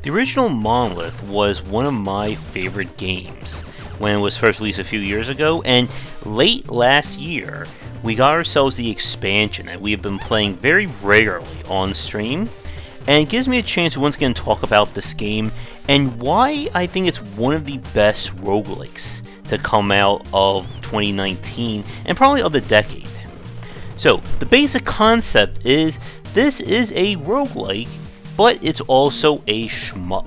The original Monolith was one of my favorite games when it was first released a few years ago, and late last year we got ourselves the expansion that we have been playing very regularly on stream, and it gives me a chance to once again talk about this game and why I think it's one of the best roguelikes to come out of 2019 and probably of the decade. So, the basic concept is this is a roguelike, but it's also a shmup.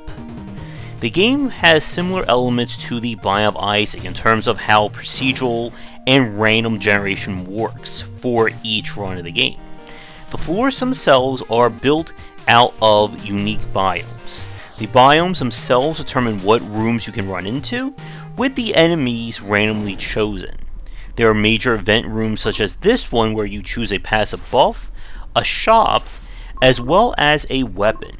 The game has similar elements to the Binding of Isaac in terms of how procedural and random generation works for each run of the game. The floors themselves are built out of unique biomes. The biomes themselves determine what rooms you can run into, with the enemies randomly chosen. There are major event rooms such as this one where you choose a passive buff, a shop, as well as a weapon.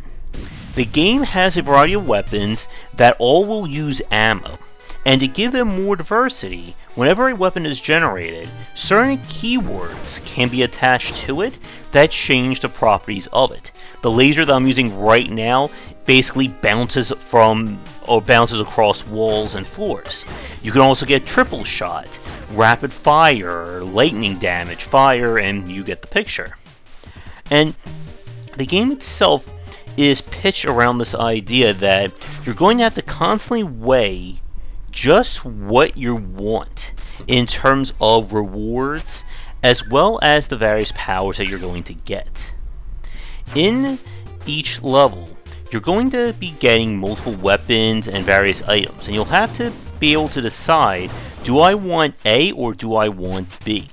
The game has a variety of weapons that all will use ammo, and to give them more diversity, whenever a weapon is generated, certain keywords can be attached to it that change the properties of it. The laser that I'm using right now basically bounces across walls and floors. You can also get triple shot, rapid fire, lightning damage, fire, and you get the picture. And the game itself is pitched around this idea that you're going to have to constantly weigh just what you want in terms of rewards as well as the various powers that you're going to get. In each level, you're going to be getting multiple weapons and various items, and you'll have to be able to decide, do I want A or do I want B?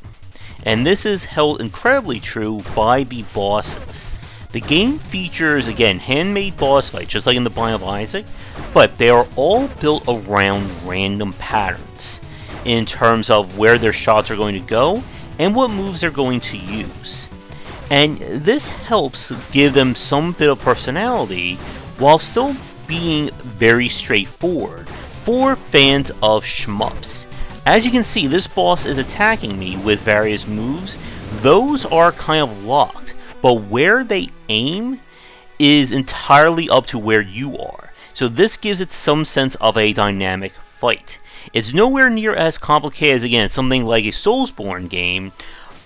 And this is held incredibly true by the bosses. The game features, again, handmade boss fights, just like in the Binding of Isaac, but they are all built around random patterns in terms of where their shots are going to go and what moves they're going to use. And this helps give them some bit of personality while still being very straightforward for fans of shmups. As you can see, this boss is attacking me with various moves. Those are kind of locked, but where they aim is entirely up to where you are. So this gives it some sense of a dynamic fight. It's nowhere near as complicated as, again, something like a Soulsborne game,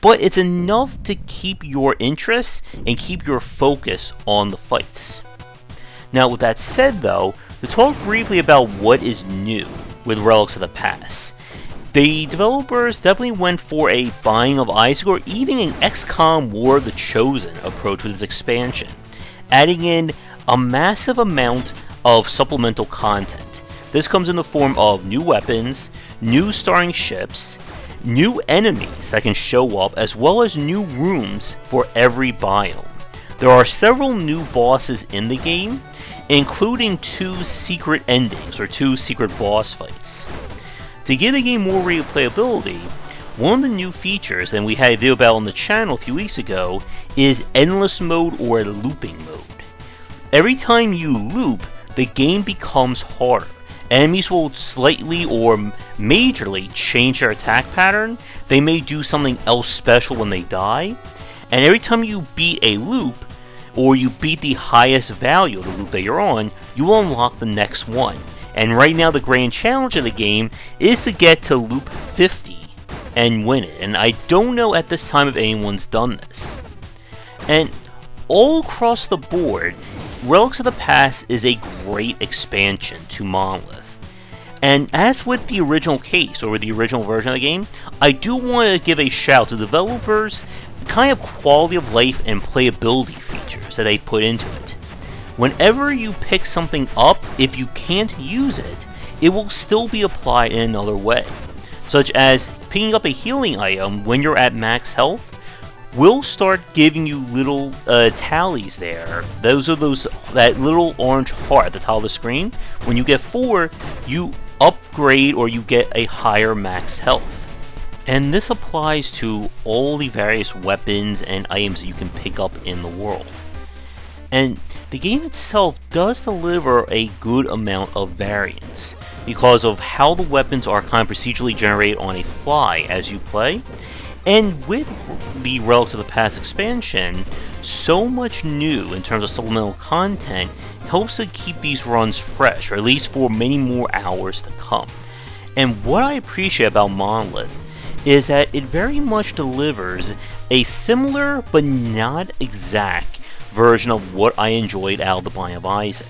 but it's enough to keep your interest and keep your focus on the fights. Now, with that said though, to talk briefly about what is new with Relics of the Past. The developers definitely went for a Binding of Isaac or even an XCOM War of the Chosen approach with its expansion, adding in a massive amount of supplemental content. This comes in the form of new weapons, new starring ships, new enemies that can show up, as well as new rooms for every biome. There are several new bosses in the game, including 2 secret endings or 2 secret boss fights. To give the game more replayability, one of the new features, and we had a video about on the channel a few weeks ago, is endless mode or looping mode. Every time you loop, the game becomes harder. Enemies will slightly or majorly change their attack pattern. They may do something else special when they die. And every time you beat a loop, or you beat the highest value of the loop that you're on, you will unlock the next one. And right now the grand challenge of the game is to get to loop 50 and win it. And I don't know at this time if anyone's done this. And all across the board, Relics of the Past is a great expansion to Monolith. And as with the original case, or with the original version of the game, I do want to give a shout to developers, the kind of quality of life and playability features that they put into it. Whenever you pick something up, if you can't use it, it will still be applied in another way. Such as picking up a healing item when you're at max health will start giving you little tallies there. Those are that little orange heart at the top of the screen. When you get 4, you upgrade or you get a higher max health. And this applies to all the various weapons and items that you can pick up in the world. And the game itself does deliver a good amount of variance because of how the weapons are kind of procedurally generated on a fly as you play. And with the Relics of the Past expansion, so much new in terms of supplemental content helps to keep these runs fresh, or at least for many more hours to come. And what I appreciate about Monolith is that it very much delivers a similar but not exact version of what I enjoyed out of the Binding of Isaac.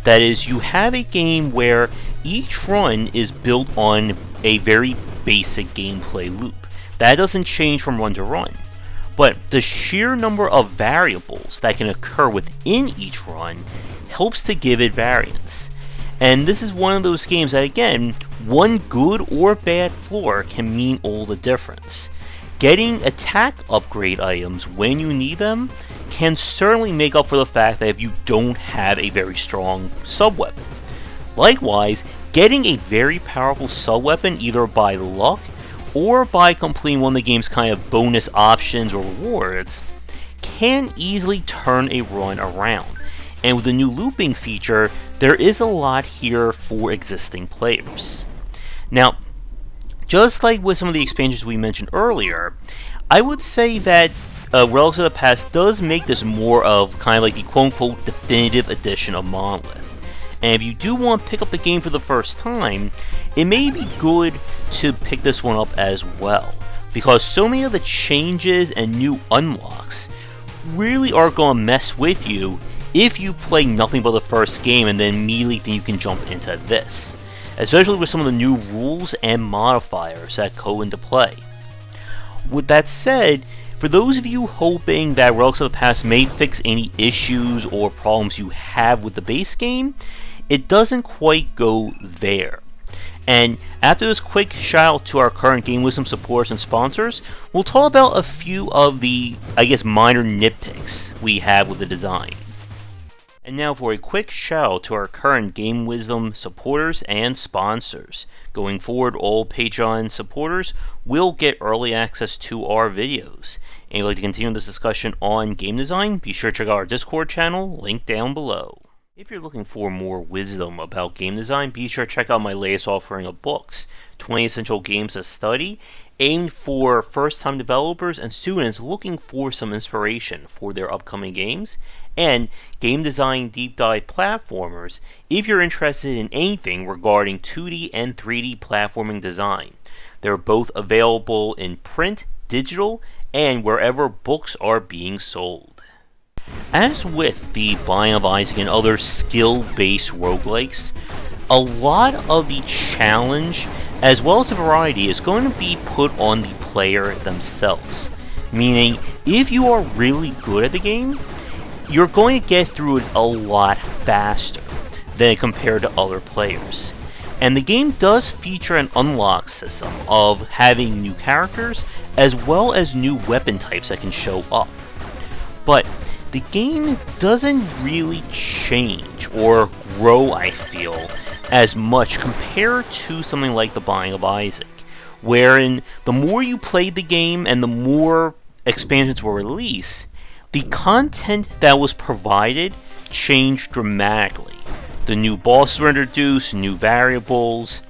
That is, you have a game where each run is built on a very basic gameplay loop. That doesn't change from run to run. But the sheer number of variables that can occur within each run helps to give it variance. And this is one of those games that, again, one good or bad floor can mean all the difference. Getting attack upgrade items when you need them can certainly make up for the fact that if you don't have a very strong sub-weapon. Likewise, getting a very powerful sub-weapon either by luck or by completing one of the game's kind of bonus options or rewards can easily turn a run around. And with the new looping feature, there is a lot here for existing players. Now, just like with some of the expansions we mentioned earlier, I would say that Relics of the Past does make this more of kind of like the quote-unquote definitive edition of Monolith. And if you do want to pick up the game for the first time, it may be good to pick this one up as well, because so many of the changes and new unlocks really are going to mess with you if you play nothing but the first game and then immediately think you can jump into this, especially with some of the new rules and modifiers that go into play. With that said, for those of you hoping that Relics of the Past may fix any issues or problems you have with the base game, it doesn't quite go there. And after this quick shout out to our current Game Wisdom supporters and sponsors, we'll talk about a few of the, I guess, minor nitpicks we have with the design. And now for a quick shout out to our current Game Wisdom supporters and sponsors. Going forward, all Patreon supporters will get early access to our videos. And if you'd like to continue this discussion on game design, be sure to check out our Discord channel, linked down below. If you're looking for more wisdom about game design, be sure to check out my latest offering of books, 20 Essential Games to Study, aimed for first-time developers and students looking for some inspiration for their upcoming games, and Game Design Deep Dive Platformers if you're interested in anything regarding 2D and 3D platforming design. They're both available in print, digital, and wherever books are being sold. As with the Binding of Isaac and other skill-based roguelikes, a lot of the challenge as well as the variety is going to be put on the player themselves. Meaning, if you are really good at the game, you're going to get through it a lot faster than compared to other players. And the game does feature an unlock system of having new characters as well as new weapon types that can show up. But the game doesn't really change or grow, I feel, as much compared to something like the Binding of Isaac, wherein the more you played the game and the more expansions were released, the content that was provided changed dramatically. The new bosses were introduced, new variables,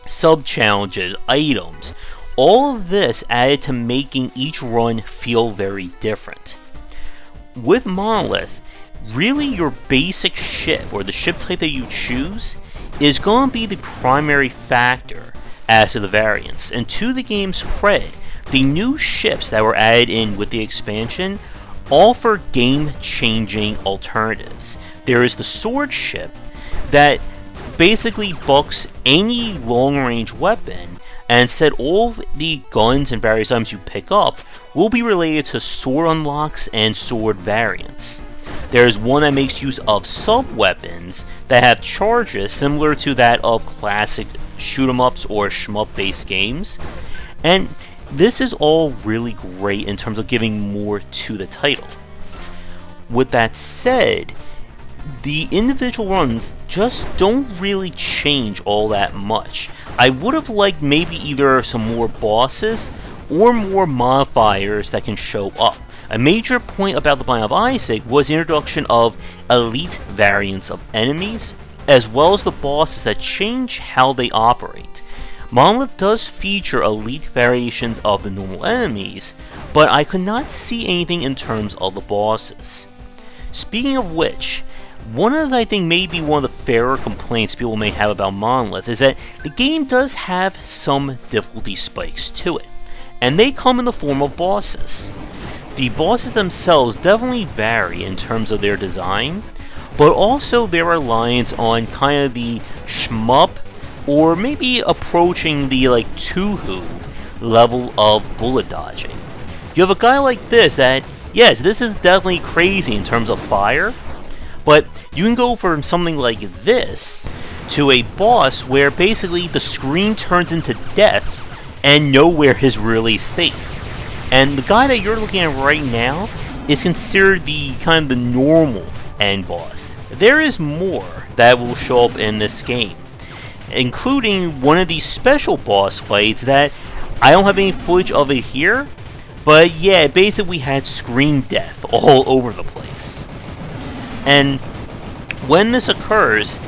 sub-challenges, items. All of this added to making each run feel very different. With Monolith, really your basic ship, or the ship type that you choose, is going to be the primary factor as to the variance. And to the game's credit, the new ships that were added in with the expansion offer game-changing alternatives. There is the sword ship that basically bucks any long-range weapon, and instead all of the guns and various items you pick up will be related to sword unlocks and sword variants. There is one that makes use of sub-weapons that have charges similar to that of classic shoot-em-ups or shmup-based games, and this is all really great in terms of giving more to the title. With that said, the individual runs just don't really change all that much. I would have liked maybe either some more bosses or more modifiers that can show up. A major point about the Binding of Isaac was the introduction of elite variants of enemies, as well as the bosses that change how they operate. Monolith does feature elite variations of the normal enemies, but I could not see anything in terms of the bosses. Speaking of which, One of, I think, maybe one of the fairer complaints people may have about Monolith is that the game does have some difficulty spikes to it, and they come in the form of bosses. The bosses themselves definitely vary in terms of their design, but also their reliance on kind of the shmup, or maybe approaching the like Tuhu level of bullet dodging. You have a guy like this that, yes, this is definitely crazy in terms of fire, but you can go from something like this to a boss where basically the screen turns into death and nowhere is really safe. And the guy that you're looking at right now is considered the kind of the normal end boss. There is more that will show up in this game, including one of these special boss fights that I don't have any footage of it here, but yeah, basically we had screen death all over the place. And when this occurs,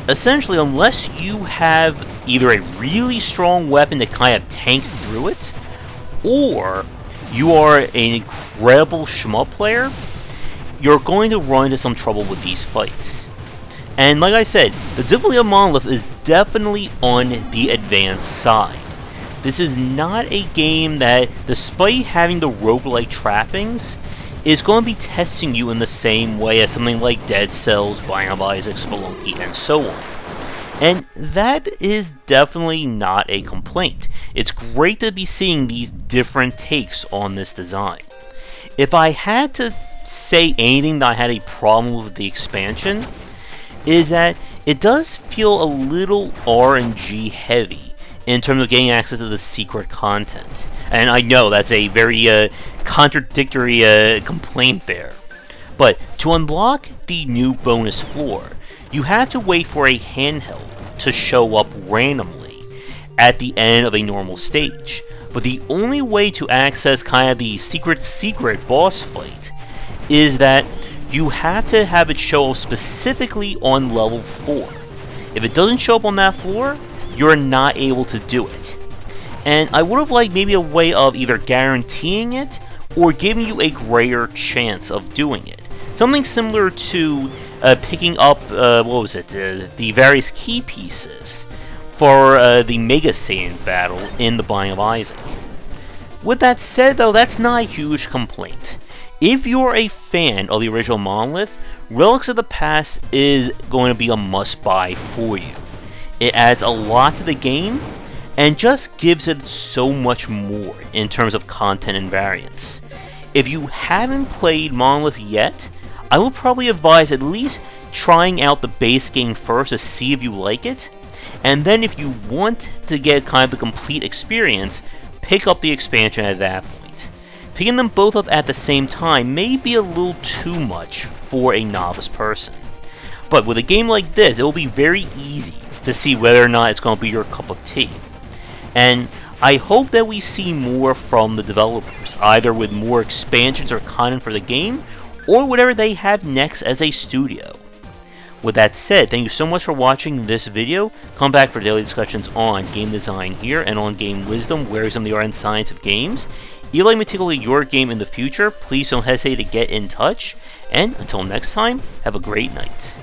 essentially, unless you have either a really strong weapon to kind of tank through it, or you are an incredible shmup player, you're going to run into some trouble with these fights. And like I said, the difficulty of Monolith is definitely on the advanced side. This is not a game that, despite having the roguelike trappings, is going to be testing you in the same way as something like Dead Cells, Binding of Isaac, Spelunky, and so on. And that is definitely not a complaint. It's great to be seeing these different takes on this design. If I had to say anything that I had a problem with the expansion, is that it does feel a little RNG heavy in terms of getting access to the secret content. And I know that's a very contradictory complaint there. But to unlock the new bonus floor, you have to wait for a handheld to show up randomly at the end of a normal stage. But the only way to access kind of the secret boss fight is that you have to have it show up specifically on level 4. If it doesn't show up on that floor, you're not able to do it. And I would have liked maybe a way of either guaranteeing it or giving you a greater chance of doing it. Something similar to picking up, the various key pieces for the Mega Saiyan battle in the Binding of Isaac. With that said, though, that's not a huge complaint. If you're a fan of the original Monolith, Relics of the Past is going to be a must-buy for you. It adds a lot to the game, and just gives it so much more in terms of content and variance. If you haven't played Monolith yet, I would probably advise at least trying out the base game first to see if you like it, and then if you want to get kind of the complete experience, pick up the expansion at that point. Picking them both up at the same time may be a little too much for a novice person. But with a game like this, it will be very easy to see whether or not it's going to be your cup of tea. And I hope that we see more from the developers, either with more expansions or content for the game, or whatever they have next as a studio. With that said, thank you so much for watching this video. Come back for daily discussions on game design here and on game wisdom, where some of the art and science of games. If you'd like me to tackle your game in the future, please don't hesitate to get in touch. And until next time, have a great night.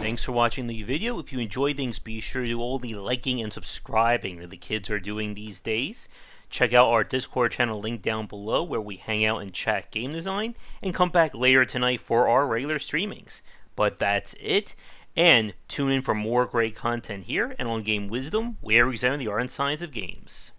Thanks for watching the video. If you enjoyed things, be sure to do all the liking and subscribing that the kids are doing these days. Check out our Discord channel link down below where we hang out and chat game design, and come back later tonight for our regular streamings. But that's it, and tune in for more great content here and on Game Wisdom, where we examine the art and science of games.